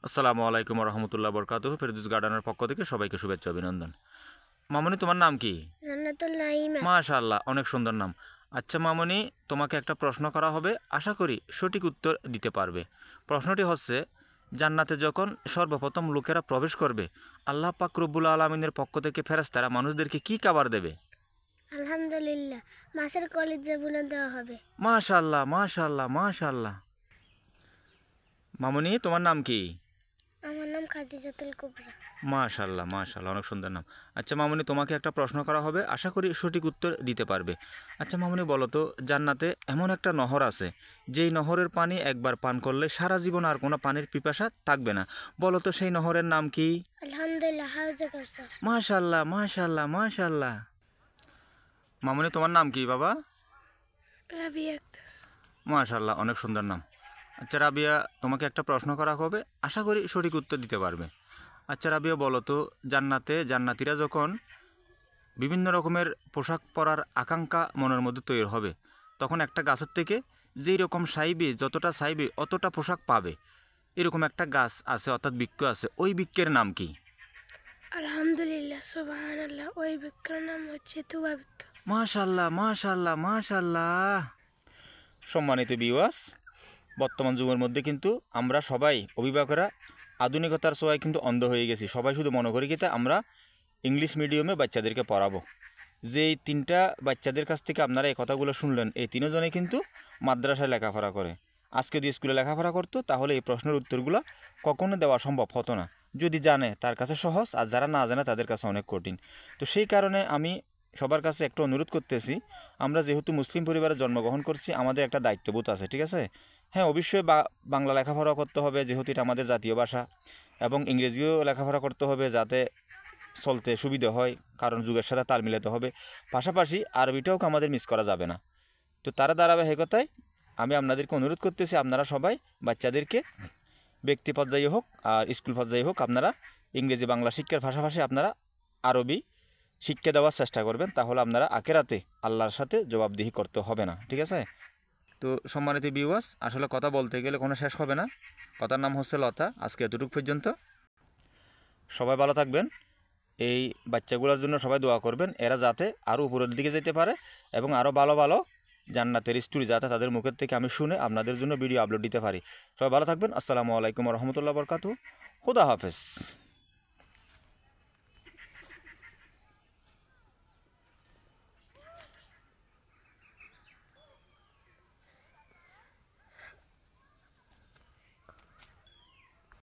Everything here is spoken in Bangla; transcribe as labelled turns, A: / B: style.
A: আসসালামু আলাইকুম রহমতুল্লাহ বরকাতুহু। ফেরদৌস গার্ডেনের পক্ষ থেকে সবাইকে শুভেচ্ছা অভিনন্দন। মামনি, তোমার নাম কি?
B: জান্নাতুল নাইমা।
A: মাশাআল্লাহ, অনেক সুন্দর নাম। আচ্ছা মামনি, তোমাকে একটা প্রশ্ন করা হবে, আশা করি সঠিক উত্তর দিতে পারবে। প্রশ্নটি হচ্ছে, জান্নাতে যখন সর্বপ্রথম লোকেরা প্রবেশ করবে, আল্লাহ পাক রব্বুল আলামিনের পক্ষ থেকে ফেরেশতারা মানুষদেরকে কি খাবার দেবে?
B: আলহামদুলিল্লাহ, মাছের কলিজা বুনে দেওয়া হবে।
A: মাশাআল্লাহ মাশাআল্লাহ মাশাআল্লাহ। মামনি, তোমার নাম কি?
B: আমার নাম খাদিজাতুল কুবরা।
A: মাশাআল্লাহ মাশাআল্লাহ, অনেক সুন্দর নাম। আচ্ছা মামনি, তোমাকে একটা প্রশ্ন করা হবে, আশা করি সঠিক উত্তর দিতে পারবে। আচ্ছা মামনি, বলো তো, জান্নাতে এমন একটা নহর আছে যেই নহরের পানি একবার পান করলে সারা জীবন আর কোনো পানির পিপাসা থাকবে না। বলো তো সেই নহরের নাম কি?
B: আলহামদুলিল্লাহ, হাউজে কাউসার।
A: মাশাআল্লাহ মাশাআল্লাহ মাশাআল্লাহ। মামনি, তোমার নাম কি বাবা?
B: রাবিয়া আক্তার।
A: মাশাআল্লাহ, অনেক সুন্দর নাম। আচ্ছা রাবিয়া, তোমাকে একটা প্রশ্ন করা হবে, আশা করি সঠিক উত্তর দিতে পারবে। আচ্ছা রাবিয়া, বলো তো, জান্নাতে জান্নাতীরা যখন বিভিন্ন রকমের পোশাক পরার আকাঙ্ক্ষা মনের মধ্যে তৈরি হবে, তখন একটা গাছের থেকে যেই রকম চাইবে, যতটা চাইবে অতটা পোশাক পাবে, এরকম একটা গাছ আছে, অর্থাৎ বৃক্ষ আছে। ওই বৃক্ষের নাম কি?
B: আলহামদুলিল্লাহ, সুবহানাল্লাহ, ওই বৃক্ষের নাম হচ্ছে তুবা বৃক্ষ।
A: মাশাআল্লাহ মাশাআল্লাহ মাশাআল্লাহ। সম্মানিত ভিউয়ার্স, বর্তমান যুগের মধ্যে কিন্তু আমরা সবাই অভিভাবকরা আধুনিকতার ছোঁয়ায় কিন্তু অন্ধ হয়ে গেছি। সবাই শুধু মনে করি কি আমরা ইংলিশ মিডিয়ামে বাচ্চাদেরকে পড়াবো। যে এই তিনটা বাচ্চাদের কাছ থেকে আপনারা এই কথাগুলো শুনলেন, এই তিনজনে কিন্তু মাদ্রাসায় লেখাপড়া করে। আজকে যদি স্কুলে লেখাপড়া করতো তাহলে এই প্রশ্নের উত্তরগুলো কখনো দেওয়া সম্ভব হতো না। যদি জানে তার কাছে সহজ, আর যারা না জানে তাদের কাছে অনেক কঠিন। তো সেই কারণে আমি সবার কাছে একটা অনুরোধ করতেছি, আমরা যেহেতু মুসলিম পরিবারে জন্মগ্রহণ করছি, আমাদের একটা দায়িত্ববোধ আছে, ঠিক আছে? হ্যাঁ, অবশ্যই বাংলা লেখাপড়া করতে হবে যেহেতু এটা আমাদের জাতীয় ভাষা, এবং ইংরেজিও লেখাপড়া করতে হবে যাতে চলতে সুবিধা হয়, কারণ যুগের সাথে তাল মিলাতে হবে। পাশাপাশি আরবিটাও আমাদের মিস করা যাবে না। তো তারা ধারাবাহিকতায় আমি আপনাদেরকে অনুরোধ করতেছি, আপনারা সবাই বাচ্চাদেরকে ব্যক্তি পর্যায়ে হোক আর স্কুল পর্যায়ে হোক, আপনারা ইংরেজি বাংলা শিক্ষার পাশাপাশি আপনারা আরবি শিক্ষা দেওয়ার চেষ্টা করবেন। তাহলে আপনারা আখেরাতে আল্লাহর সাথে জবাবদিহি করতে হবে না, ঠিক আছে? তো সম্মানিত ভিউয়ার্স, আসলে কথা বলতে গেলে কোনো শেষ হবে না। কথার নাম হচ্ছে লতা। আজকে এতটুকু পর্যন্ত। সবাই ভালো থাকবেন। এই বাচ্চাগুলোর জন্য সবাই দোয়া করবেন, এরা যাতে আরও উপরের দিকে যেতে পারে এবং আরও ভালো ভালো জান্নাতের স্টোরি যাতে তাদের মুখের থেকে আমি শুনে আপনাদের জন্য ভিডিও আপলোড দিতে পারি। সবাই ভালো থাকবেন। আসসালামু আলাইকুম রহমতুল্লাহ বরকাতুহু। খুদা হাফেজ।